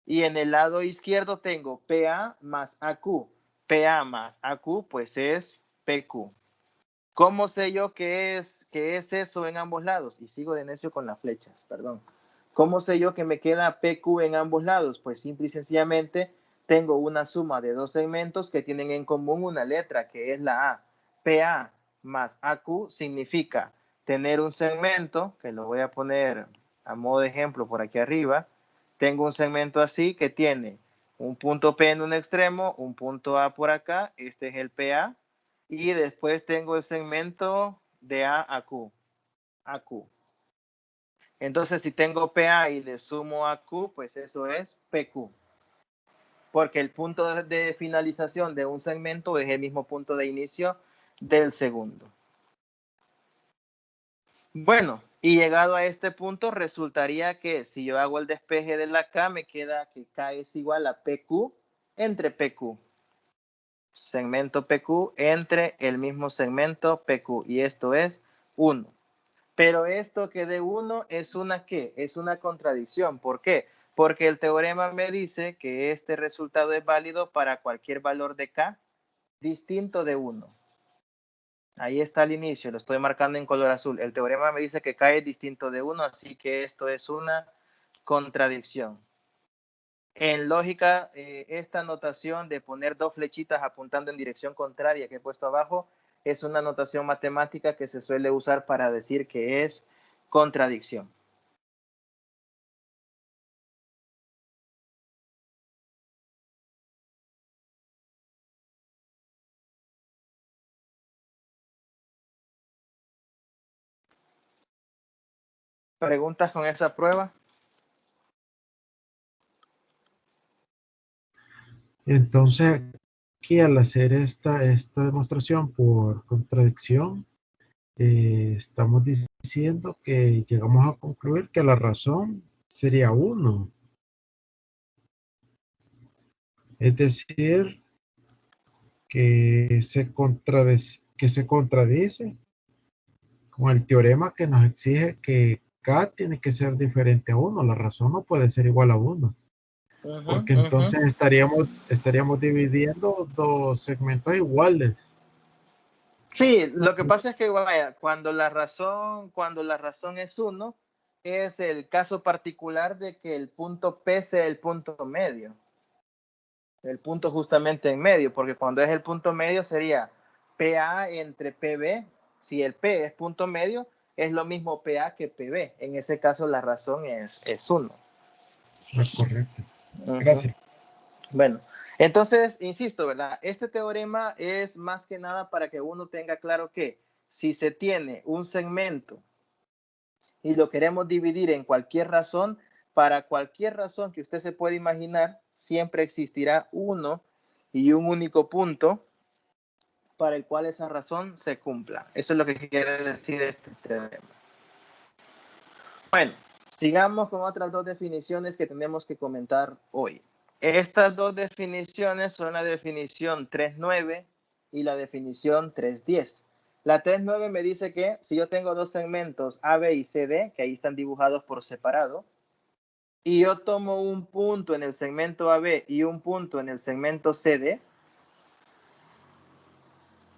Y en el lado izquierdo tengo PA más AQ. PA más AQ pues es PQ. ¿Cómo sé yo qué es eso en ambos lados? Y sigo de necio con las flechas, perdón. ¿Cómo sé yo que me queda PQ en ambos lados? Pues simple y sencillamente tengo una suma de dos segmentos que tienen en común una letra, que es la A. PA más AQ significa tener un segmento, que lo voy a poner a modo de ejemplo por aquí arriba. Tengo un segmento así que tiene un punto P en un extremo, un punto A por acá, este es el PA, y después tengo el segmento de A a Q. Entonces, si tengo PA y le sumo a Q, pues eso es PQ. Porque el punto de finalización de un segmento es el mismo punto de inicio del segundo. Bueno, y llegado a este punto, resultaría que si yo hago el despeje de la K, me queda que K es igual a PQ entre PQ. Segmento PQ entre el mismo segmento PQ. Y esto es 1. Pero esto que de 1 es una ¿qué? Es una contradicción. ¿Por qué? Porque el teorema me dice que este resultado es válido para cualquier valor de K distinto de 1. Ahí está el inicio, lo estoy marcando en color azul. El teorema me dice que K es distinto de 1, así que esto es una contradicción. En lógica, esta notación de poner dos flechitas apuntando en dirección contraria que he puesto abajo es una notación matemática que se suele usar para decir que es contradicción. ¿Preguntas con esa prueba? Entonces, aquí al hacer esta demostración por contradicción, estamos diciendo que llegamos a concluir que la razón sería 1. Es decir, que se contradice con el teorema que nos exige que K tiene que ser diferente a 1. La razón no puede ser igual a 1. Porque entonces estaríamos dividiendo dos segmentos iguales. Sí, lo que pasa es que vaya, cuando la razón es 1, es el caso particular de que el punto P sea el punto medio. El punto justamente en medio, porque cuando es el punto medio sería PA entre PB. Si el P es punto medio, es lo mismo PA que PB. En ese caso la razón es 1. Correcto. Gracias. Bueno, entonces, insisto, ¿verdad? Este teorema es más que nada para que uno tenga claro que si se tiene un segmento y lo queremos dividir en cualquier razón, para cualquier razón que usted se pueda imaginar, siempre existirá uno y un único punto para el cual esa razón se cumpla. Eso es lo que quiere decir este teorema. Bueno, sigamos con otras dos definiciones que tenemos que comentar hoy. Estas dos definiciones son la definición 3.9 y la definición 3.10. La 3.9 me dice que si yo tengo dos segmentos AB y CD, que ahí están dibujados por separado, y yo tomo un punto en el segmento AB y un punto en el segmento CD,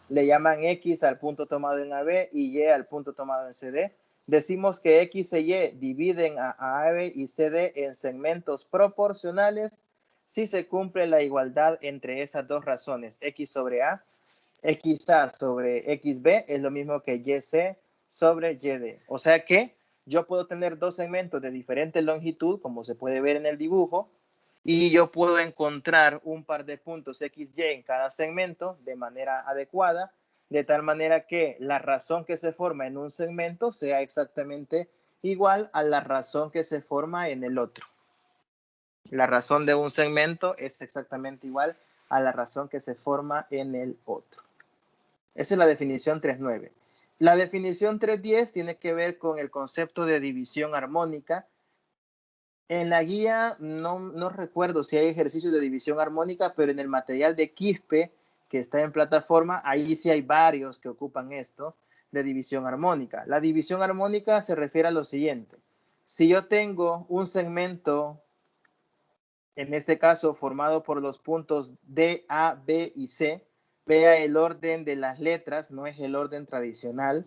le llaman X al punto tomado en AB y Y al punto tomado en CD. Decimos que X e Y dividen a AB y CD en segmentos proporcionales si se cumple la igualdad entre esas dos razones. X sobre A, XA sobre XB es lo mismo que YC sobre YD. O sea que yo puedo tener dos segmentos de diferente longitud, como se puede ver en el dibujo, y yo puedo encontrar un par de puntos XY en cada segmento de manera adecuada, de tal manera que la razón que se forma en un segmento sea exactamente igual a la razón que se forma en el otro. La razón de un segmento es exactamente igual a la razón que se forma en el otro. Esa es la definición 3.9. La definición 3.10 tiene que ver con el concepto de división armónica. En la guía no recuerdo si hay ejercicios de división armónica, pero en el material de Quispe, que está en plataforma, ahí sí hay varios que ocupan esto de división armónica. La división armónica se refiere a lo siguiente. Si yo tengo un segmento, en este caso formado por los puntos D, A, B y C, vea el orden de las letras, no es el orden tradicional.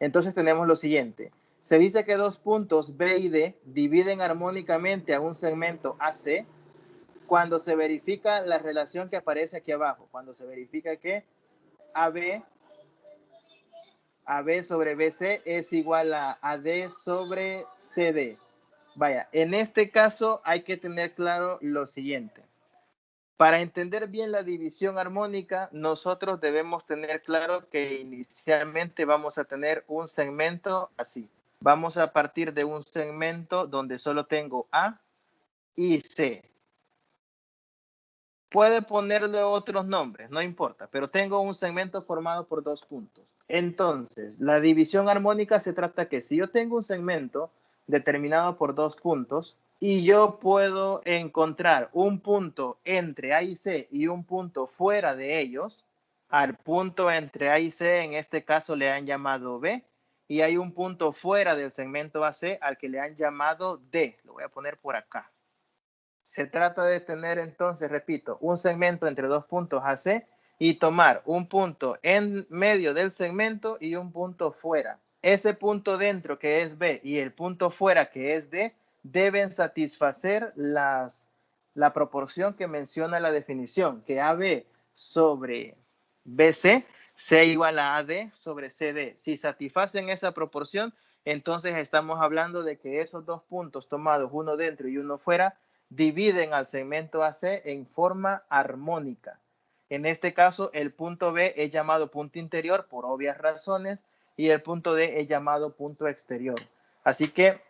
Entonces tenemos lo siguiente. Se dice que dos puntos B y D dividen armónicamente a un segmento AC cuando se verifica la relación que aparece aquí abajo, cuando se verifica que AB sobre BC es igual a AD sobre CD. Vaya, en este caso hay que tener claro lo siguiente. Para entender bien la división armónica, nosotros debemos tener claro que inicialmente vamos a tener un segmento así. Vamos a partir de un segmento donde solo tengo A y C. Puede ponerle otros nombres, no importa, pero tengo un segmento formado por dos puntos. Entonces, la división armónica se trata que si yo tengo un segmento determinado por dos puntos y yo puedo encontrar un punto entre A y C y un punto fuera de ellos, al punto entre A y C en este caso le han llamado B, y hay un punto fuera del segmento AC al que le han llamado D. Lo voy a poner por acá. Se trata de tener entonces, repito, un segmento entre dos puntos AC y tomar un punto en medio del segmento y un punto fuera. Ese punto dentro que es B y el punto fuera que es D deben satisfacer la proporción que menciona la definición, que AB sobre BC sea igual a AD sobre CD. Si satisfacen esa proporción, entonces estamos hablando de que esos dos puntos tomados, uno dentro y uno fuera, dividen al segmento AC en forma armónica. En este caso, el punto B es llamado punto interior por obvias razones y el punto D es llamado punto exterior. Así que,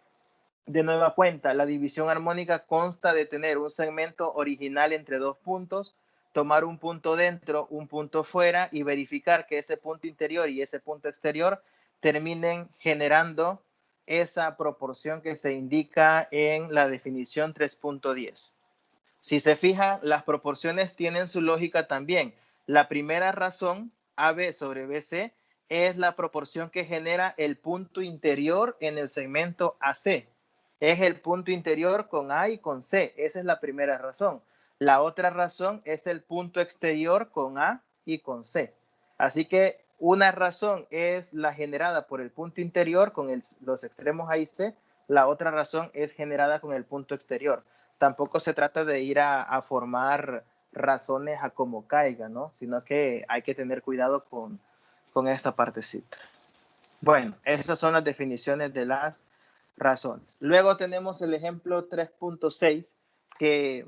de nueva cuenta, la división armónica consta de tener un segmento original entre dos puntos, tomar un punto dentro, un punto fuera y verificar que ese punto interior y ese punto exterior terminen generando esa proporción que se indica en la definición 3.10. Si se fijan, las proporciones tienen su lógica también. La primera razón, AB sobre BC, es la proporción que genera el punto interior en el segmento AC. Es el punto interior con A y con C. Esa es la primera razón. La otra razón es el punto exterior con A y con C. Así que una razón es la generada por el punto interior con los extremos A y C. La otra razón es generada con el punto exterior. Tampoco se trata de ir a formar razones a como caiga, ¿no? Sino que hay que tener cuidado con esta partecita. Bueno, esas son las definiciones de las razones. Luego tenemos el ejemplo 3.6 que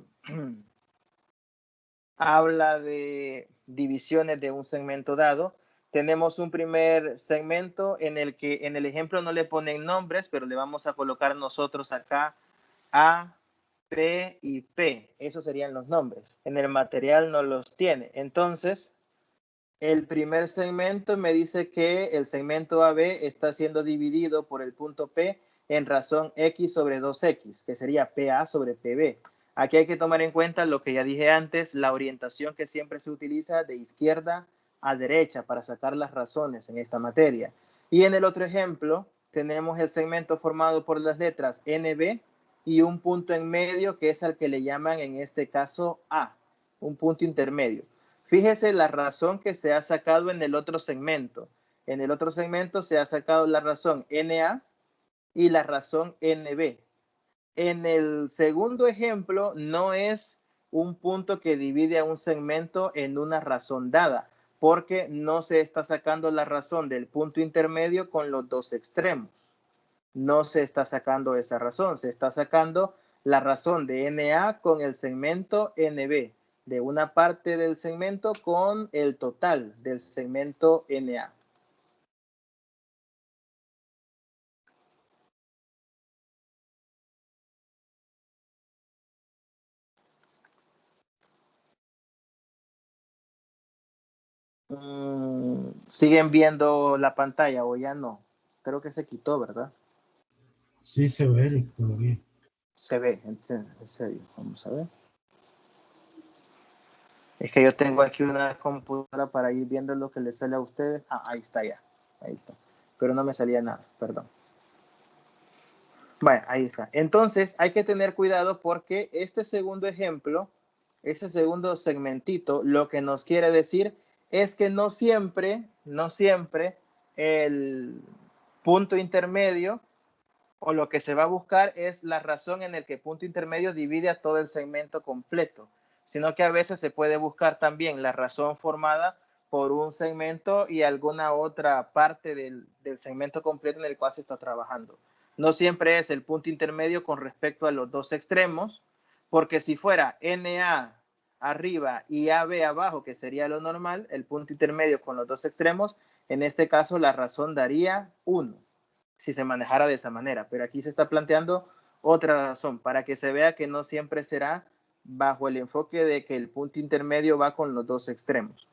habla de divisiones de un segmento dado. tenemos un primer segmento en el que en el ejemplo no le ponen nombres, pero le vamos a colocar nosotros acá A, P y P. Esos serían los nombres. En el material no los tiene. Entonces, el primer segmento me dice que el segmento AB está siendo dividido por el punto P en razón X sobre 2X, que sería PA sobre PB. Aquí hay que tomar en cuenta lo que ya dije antes, la orientación que siempre se utiliza de izquierda a derecha para sacar las razones en esta materia. Y en el otro ejemplo, tenemos el segmento formado por las letras NB y un punto en medio que es al que le llaman en este caso A, un punto intermedio. Fíjese la razón que se ha sacado en el otro segmento. En el otro segmento se ha sacado la razón NA y la razón NB. En el segundo ejemplo no es un punto que divide a un segmento en una razón dada, porque no se está sacando la razón del punto intermedio con los dos extremos. No se está sacando esa razón, se está sacando la razón de NA con el segmento NB, de una parte del segmento con el total del segmento NA. ¿Siguen viendo la pantalla o ya no? Creo que se quitó, ¿verdad? Sí, se ve, Eric, todavía. Se ve, en serio. Vamos a ver. Es que yo tengo aquí una computadora para ir viendo lo que les sale a ustedes. Ah, ahí está ya. Ahí está. Pero no me salía nada, perdón. Bueno, ahí está. Entonces, hay que tener cuidado porque este segundo ejemplo, ese segundo segmentito, lo que nos quiere decir es que no siempre el punto intermedio o lo que se va a buscar es la razón en el que punto intermedio divide a todo el segmento completo, sino que a veces se puede buscar también la razón formada por un segmento y alguna otra parte del segmento completo en el cual se está trabajando. No siempre es el punto intermedio con respecto a los dos extremos, porque si fuera NA arriba y AB abajo, que sería lo normal, el punto intermedio con los dos extremos, en este caso la razón daría 1 si se manejara de esa manera. Pero aquí se está planteando otra razón para que se vea que no siempre será bajo el enfoque de que el punto intermedio va con los dos extremos,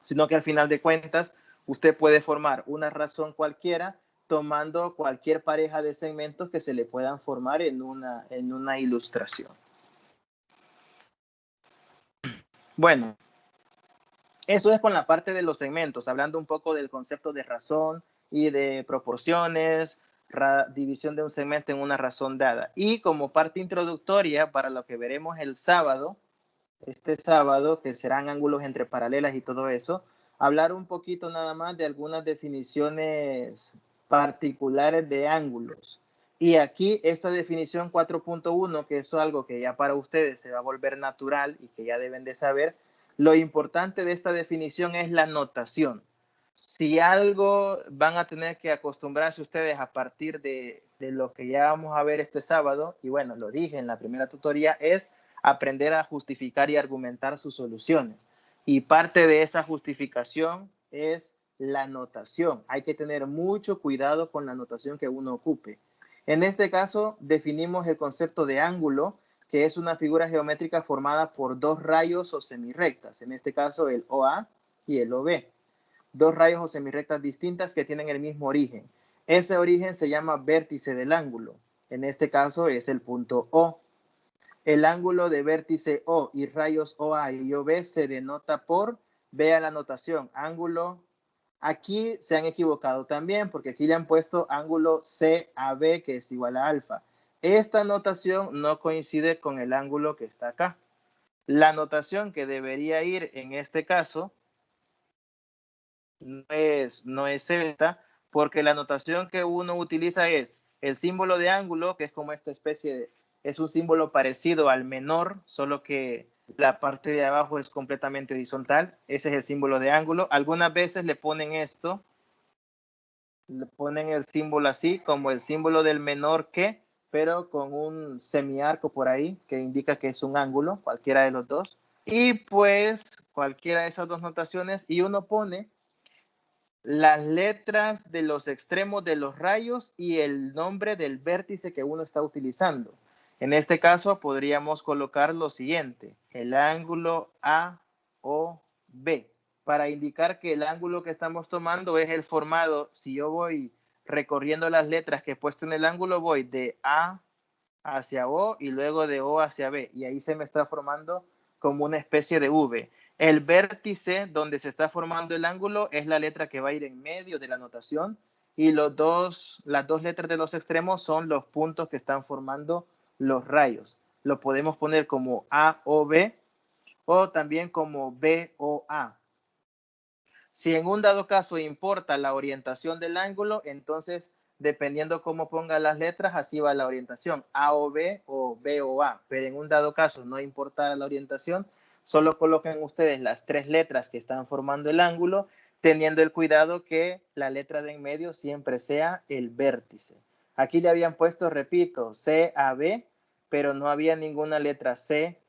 sino que al final de cuentas usted puede formar una razón cualquiera tomando cualquier pareja de segmentos que se le puedan formar en una ilustración. Bueno, eso es con la parte de los segmentos, hablando un poco del concepto de razón y de proporciones, división de un segmento en una razón dada. Y como parte introductoria para lo que veremos el sábado, este sábado, que serán ángulos entre paralelas y todo eso, hablar un poquito nada más de algunas definiciones particulares de ángulos. Y aquí esta definición 4.1, que es algo que ya para ustedes se va a volver natural y que ya deben de saber, lo importante de esta definición es la notación. Si algo van a tener que acostumbrarse ustedes a partir de lo que ya vamos a ver este sábado, y bueno, lo dije en la primera tutoría, es aprender a justificar y argumentar sus soluciones. Y parte de esa justificación es la notación. Hay que tener mucho cuidado con la notación que uno ocupe. En este caso, definimos el concepto de ángulo, que es una figura geométrica formada por dos rayos o semirrectas, en este caso el OA y el OB. Dos rayos o semirrectas distintas que tienen el mismo origen. Ese origen se llama vértice del ángulo. En este caso es el punto O. El ángulo de vértice O y rayos OA y OB se denota por, vea la notación, ángulo, aquí se han equivocado también porque aquí le han puesto ángulo CAB que es igual a alfa. Esta notación no coincide con el ángulo que está acá. La notación que debería ir en este caso no es esta, porque la notación que uno utiliza es el símbolo de ángulo, que es como esta especie de, es un símbolo parecido al menor, solo que la parte de abajo es completamente horizontal. Ese es el símbolo de ángulo. Algunas veces le ponen esto, le ponen el símbolo así, como el símbolo del menor que, pero con un semiarco por ahí, que indica que es un ángulo, cualquiera de los dos. Y pues cualquiera de esas dos notaciones, y uno pone las letras de los extremos de los rayos y el nombre del vértice que uno está utilizando. En este caso podríamos colocar lo siguiente, el ángulo AOB, para indicar que el ángulo que estamos tomando es el formado. Si yo voy recorriendo las letras que he puesto en el ángulo, voy de A hacia O y luego de O hacia B, y ahí se me está formando como una especie de V. El vértice donde se está formando el ángulo es la letra que va a ir en medio de la notación, y las dos letras de los extremos son los puntos que están formando los rayos. Lo podemos poner como A o B o también como B o A. Si en un dado caso importa la orientación del ángulo, entonces dependiendo cómo ponga las letras, así va la orientación, A o B o A. Pero en un dado caso no importa la orientación, solo coloquen ustedes las tres letras que están formando el ángulo, teniendo el cuidado que la letra de en medio siempre sea el vértice. Aquí le habían puesto, repito, C a B, pero no había ninguna letra C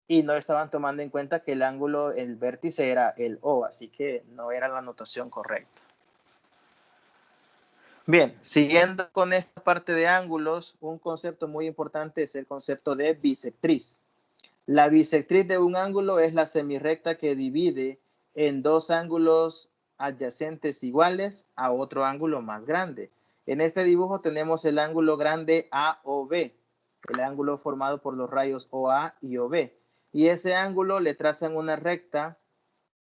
y no estaban tomando en cuenta que el ángulo, el vértice era el O, así que no era la notación correcta. Bien, siguiendo con esta parte de ángulos, un concepto muy importante es el concepto de bisectriz. La bisectriz de un ángulo es la semirrecta que divide en dos ángulos adyacentes iguales a otro ángulo más grande. En este dibujo tenemos el ángulo grande AOB, el ángulo formado por los rayos OA y OB. Y ese ángulo le trazan una recta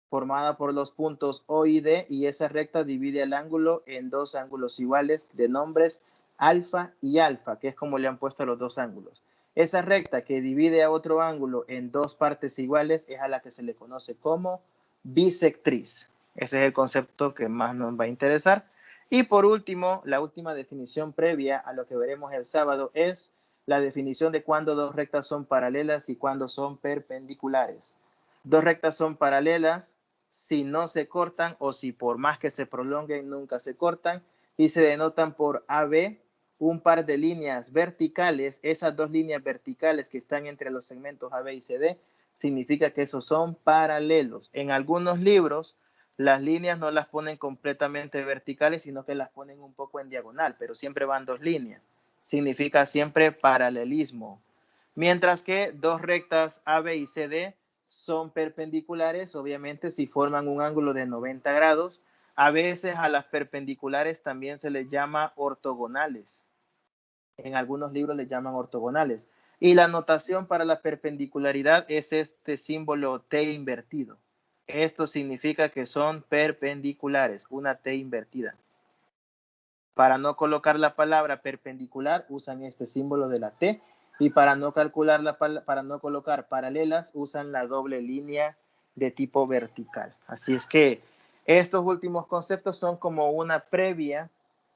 formada por los puntos O y D, y esa recta divide el ángulo en dos ángulos iguales de nombres alfa y alfa, que es como le han puesto a los dos ángulos. Esa recta que divide a otro ángulo en dos partes iguales es a la que se le conoce como bisectriz. Ese es el concepto que más nos va a interesar. Y por último, la última definición previa a lo que veremos el sábado es la definición de cuándo dos rectas son paralelas y cuándo son perpendiculares. Dos rectas son paralelas si no se cortan o si por más que se prolonguen nunca se cortan, y se denotan por AB, un par de líneas verticales. Esas dos líneas verticales que están entre los segmentos AB y CD significa que esos son paralelos. En algunos libros las líneas no las ponen completamente verticales, sino que las ponen un poco en diagonal, pero siempre van dos líneas. Significa siempre paralelismo. Mientras que dos rectas AB y CD son perpendiculares, obviamente, si forman un ángulo de 90 grados. A veces a las perpendiculares también se les llama ortogonales. En algunos libros les llaman ortogonales. Y la notación para la perpendicularidad es este símbolo T invertido. Esto significa que son perpendiculares, una T invertida. Para no colocar la palabra perpendicular usan este símbolo de la T, y para no colocar paralelas usan la doble línea de tipo vertical. Así es que estos últimos conceptos son como una previa,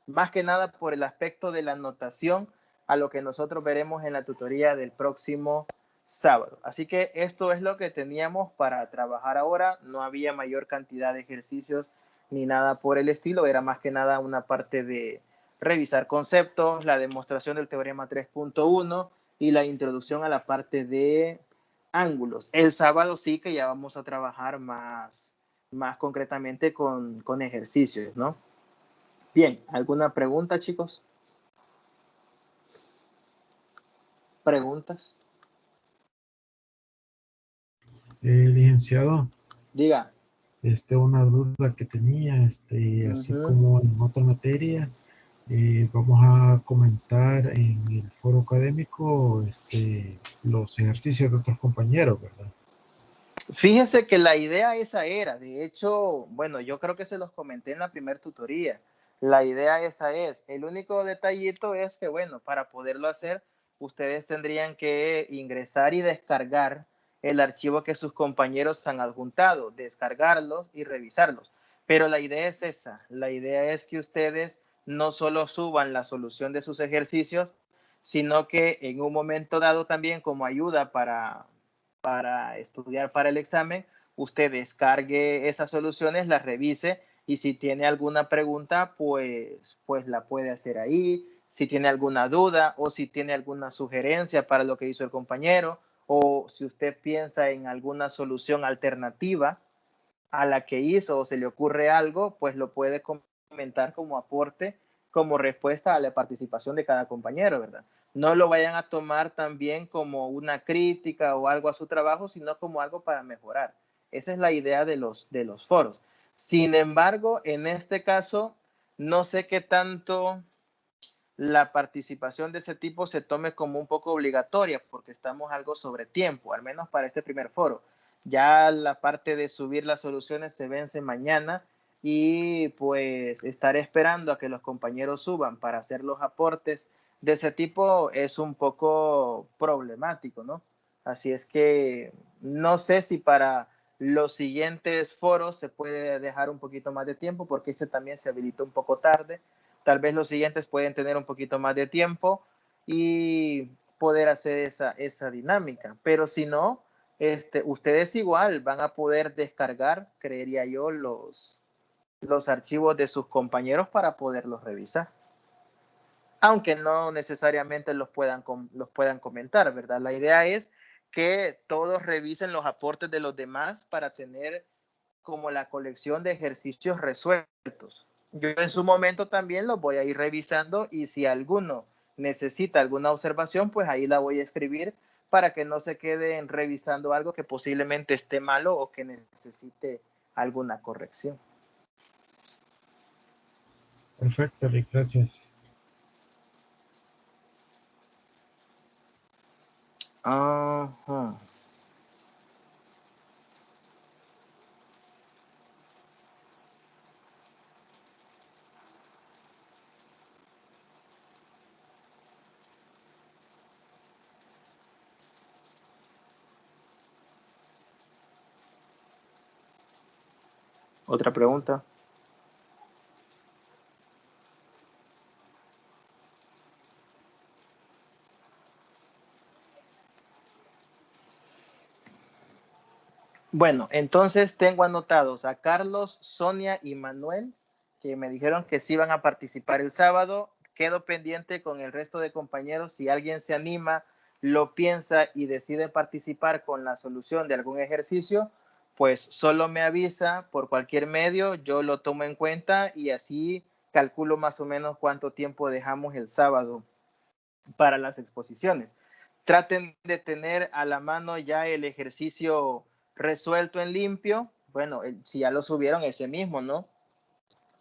más que nada por el aspecto de la notación, a lo que nosotros veremos en la tutoría del próximo sábado. Así que esto es lo que teníamos para trabajar ahora. No había mayor cantidad de ejercicios ni nada por el estilo, era más que nada una parte de revisar conceptos, la demostración del teorema 3.1 y la introducción a la parte de ángulos. El sábado sí que ya vamos a trabajar más concretamente con ejercicios, ¿no? Bien, ¿alguna pregunta, chicos? ¿Preguntas? Licenciado, Diga. una duda que tenía, así como en otra materia, vamos a comentar en el foro académico, los ejercicios de otros compañeros, ¿verdad? Fíjese que la idea esa era, de hecho, bueno, yo creo que se los comenté en la primera tutoría. La idea esa es. El único detallito es que, bueno, para poderlo hacer, ustedes tendrían que ingresar y descargar el archivo que sus compañeros han adjuntado, descargarlos y revisarlos. Pero la idea es esa. La idea es que ustedes no solo suban la solución de sus ejercicios, sino que en un momento dado también como ayuda para estudiar para el examen, usted descargue esas soluciones, las revise, y si tiene alguna pregunta, pues la puede hacer ahí. Si tiene alguna duda o si tiene alguna sugerencia para lo que hizo el compañero, o si usted piensa en alguna solución alternativa a la que hizo o se le ocurre algo, pues lo puede comentar como aporte, como respuesta a la participación de cada compañero, ¿verdad? No lo vayan a tomar también como una crítica o algo a su trabajo, sino como algo para mejorar. Esa es la idea de los foros. Sin embargo, en este caso, no sé qué tanto la participación de ese tipo se tome como un poco obligatoria, porque estamos algo sobre tiempo, al menos para este primer foro. Ya la parte de subir las soluciones se vence mañana y pues estaré esperando a que los compañeros suban para hacer los aportes de ese tipo es un poco problemático, ¿no? Así es que no sé si para los siguientes foros se puede dejar un poquito más de tiempo porque este también se habilitó un poco tarde. Tal vez los siguientes pueden tener un poquito más de tiempo y poder hacer esa dinámica. Pero si no, ustedes igual van a poder descargar, creería yo, los archivos de sus compañeros para poderlos revisar. Aunque no necesariamente los puedan comentar, ¿verdad? La idea es que todos revisen los aportes de los demás para tener como la colección de ejercicios resueltos. Yo en su momento también los voy a ir revisando y si alguno necesita alguna observación, pues ahí la voy a escribir para que no se queden revisando algo que posiblemente esté malo o que necesite alguna corrección. Perfecto, Rick, gracias. Ajá. ¿Otra pregunta? Bueno, entonces tengo anotados a Carlos, Sonia y Manuel, que me dijeron que sí van a participar el sábado. Quedo pendiente con el resto de compañeros. Si alguien se anima, lo piensa y decide participar con la solución de algún ejercicio, pues solo me avisa por cualquier medio, yo lo tomo en cuenta y así calculo más o menos cuánto tiempo dejamos el sábado para las exposiciones. Traten de tener a la mano ya el ejercicio resuelto en limpio. Bueno, si ya lo subieron ese mismo, ¿no?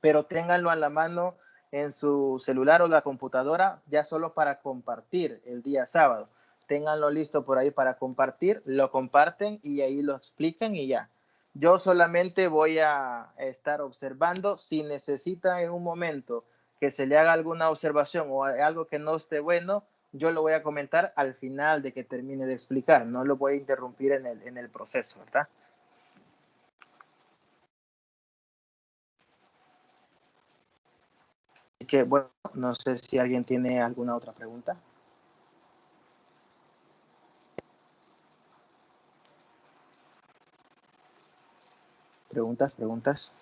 Pero ténganlo a la mano en su celular o la computadora ya solo para compartir el día sábado. Ténganlo listo por ahí para compartir, lo comparten y ahí lo explican y ya. Yo solamente voy a estar observando. Si necesitan en un momento que se le haga alguna observación o algo que no esté bueno, yo lo voy a comentar al final de que termine de explicar. No lo voy a interrumpir en el proceso, ¿verdad? Así que bueno, no sé si alguien tiene alguna otra pregunta. Preguntas.